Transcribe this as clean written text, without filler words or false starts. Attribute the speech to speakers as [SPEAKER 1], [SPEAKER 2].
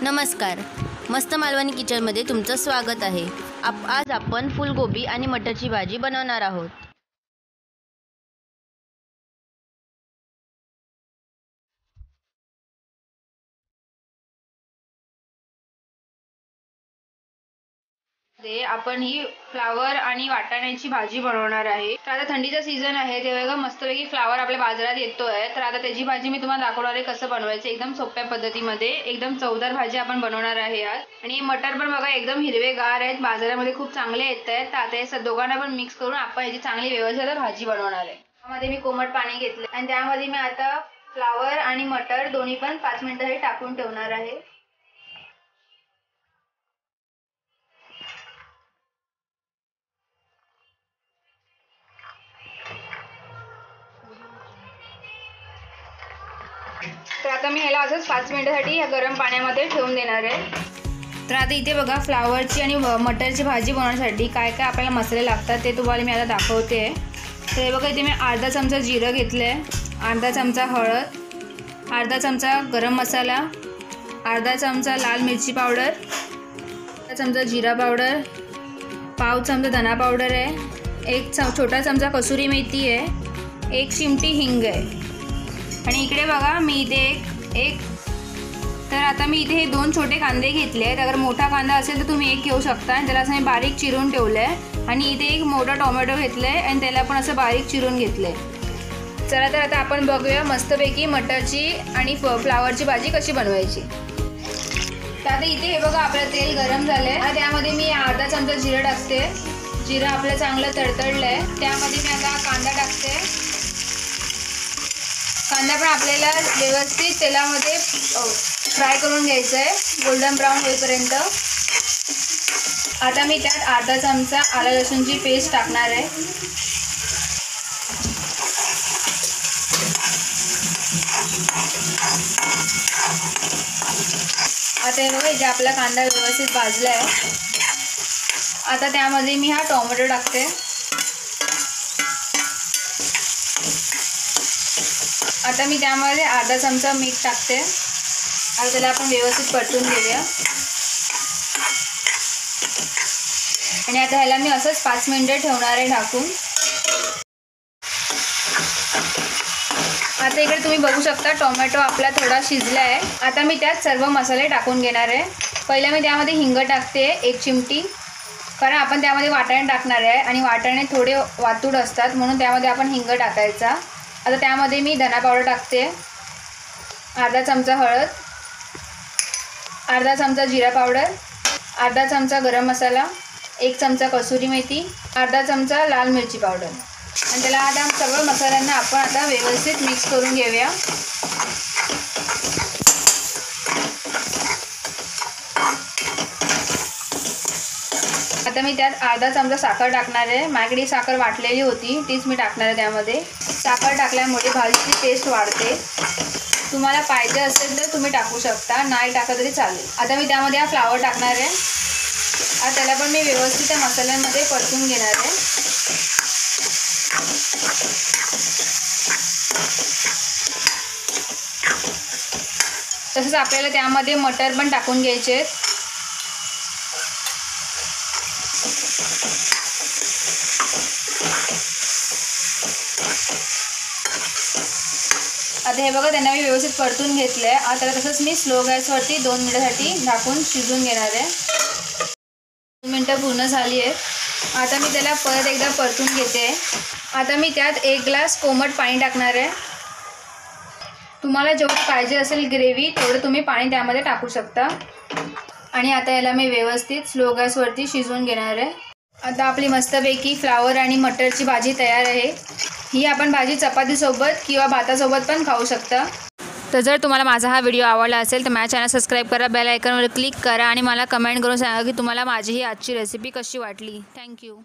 [SPEAKER 1] नमस्कार, मस्त मालवणी किचनमध्ये तुमचं स्वागत आहे। आज आपण फुलगोबी आणि मटरची भाजी बनवणार आहोत।
[SPEAKER 2] आपण ही फ्लावर आणि वाटाण्याची भाजी बनवणार आहे। तर आता थंडीचा सीझन आहे, तेव्हा मस्तपैकी फ्लावर आपल्या बाजारात येतोय। तर आता त्याची भाजी मी तुम्हाला दाखवणार आहे कसं बनवायचं, एकदम सोप्या पद्धतीमध्ये एकदम चवदार भाजी आपण बनवणार आहे आज। आणि मटर पण बघा एकदम हिरवेगार आहेत, बाजारामध्ये खूप चांगले येत आहेत। तर आता हे दोघांना पण मिक्स करून आपण याची चांगली व्यवस्थित भाजी बनवणार आहे। त्यामध्ये मी कोमट पाणी घेतले आणि त्यामध्ये मी आता फ्लावर आणि मटर दोन्ही पण 5 मिनिटांसाठी टाकून ठेवणार आहे। तर आता मी ह्याला असंच 5 मिनिटांसाठी या गरम पाण्यामध्ये ठेवून देणार आहे। तर आता इथे बघा फ्लावरची आणि मटरची भाजी बनवण्यासाठी काय काय आपल्याला मसाले लागतात ते तुम्हाला मी आता दाखवते। तर हे बघा इथे मी अर्धा चमचा जिरं घेतले, अर्धा चमचा हळद, अर्धा चमचा गरम मसाला, अर्धा चमचा लाल मिरची पावडर, अर्धा चमचा जिरा पावडर, पाव चमचा धना पावडर आहे, एक छोटा चमचा कसुरी मेथी आहे, एक चिमटी हिंग आहे। आणि इकडे बघा मी इथे एक तर आता मी इथे हे 2 छोटे कांदे घेतले आहेत। अगर मोठा कांदा असेल तर तुम्ही एक घेऊ शकता आणि त्याला असं मी बारीक चिरून ठेवलं आहे। आणि इथे एक मोठा टोमॅटो घेतला आहे आणि त्याला पण असं बारीक चिरून घेतलं आहे। चला तर आता आपण बघूया मस्तपैकी मटरची आणि फ्लावरची भाजी कशी बनवायची। तर आता इथे हे बघा आपलं तेल गरम झालं आहे आणि त्यामध्ये मी अर्धा चमचा जिरं टाकते। जिरं आपलं चांगलं तडतडलं आहे, त्यामध्ये मी आता कांदा टाकते। कांदा पण आपल्याला व्यवस्थित तेलामध्ये फ्राय करून घ्यायचं आहे, गोल्डन ब्राऊन होईपर्यंत। आता मी त्यात अर्धा चमचा आलं लसूणची पेस्ट टाकणार आहे। आता हे बघा इथे आपला कांदा व्यवस्थित भाजला आहे। आता त्यामध्ये मी हा टोमॅटो टाकते। आता मी त्यामध्ये अर्धा चमचा मीठ टाकते आणि त्याला आपण व्यवस्थित परतून घेऊया। आणि आता ह्याला मी असंच 5 मिनिटं ठेवणार आहे ढाकून। आता इकडे तुम्ही बघू शकता टोमॅटो आपला थोडा शिजला आहे। आता मी त्यात सर्व मसाले टाकून घेणार आहे। पहिला मी त्यामध्ये हिंग टाकते 1 चिमटी, कारण आपण त्यामध्ये वाटाणे टाकणार आहे आणि वाटाणे थोडे वातूड असतात म्हणून त्यामध्ये आपण हिंग टाकायचा। आता त्यामध्ये मी धना पावडर टाकते, अर्धा चमचा हळद, अर्धा चमचा जिरा पावडर, अर्धा चमचा गरम मसाला, 1 चमचा कसुरी मेथी, अर्धा चमचा लाल मिरची पावडर। आणि त्याला आता सर्व मसाल्यांना आपण आता व्यवस्थित मिक्स करून घेऊया। आता मी त्यात अर्धा चमचा साखर टाकणार आहे। माझ्याकडे साखर वाटलेली होती तीच मी टाकणार आहे त्यामध्ये। साखर टाकल्यामुळे भाजीची टेस्ट वाढते। तुम्हाला पाहिजे असेल तर तुम्ही टाकू शकता, नाही टाकलं तरी चालेल। आता मी त्यामध्ये हा फ्लावर टाकणार आहे। आता त्याला पण मी व्यवस्थित त्या मसाल्यांमध्ये परतून घेणार आहे। तसंच आपल्याला त्यामध्ये मटर पण टाकून घ्यायचे आहेत। आता हे बघा त्यांना मी व्यवस्थित परतून घेतलं आहे। आता त्याला तसंच मी स्लो गॅसवरती 2 मिनिटांसाठी झाकून शिजून घेणार आहे। 2 मिनिटं पूर्ण झाली आहेत। आता मी त्याला परत एकदा परतून घेते। आता मी त्यात 1 ग्लास कोमट पाणी टाकणार आहे। तुम्हाला जेवढं पाहिजे असेल ग्रेव्ही तेवढं तुम्ही पाणी त्यामध्ये टाकू शकता। आणि आता याला मी व्यवस्थित स्लो गॅसवरती शिजवून घेणार आहे। आता आपली मस्तपैकी फ्लावर आणि मटरची भाजी तयार आहे। ही आपण भाजी चपातीसोबत किंवा भातासोबत पण खाऊ शकता। तर जर तुम्हाला माझा हा व्हिडिओ आवडला असेल तर माझ्या चॅनल सबस्क्राईब करा, बेल आयकॉनवर क्लिक करा आणि मला कमेंट करून सांगा की तुम्हाला माझी ही आजची रेसिपी कशी वाटली। थँक्यू।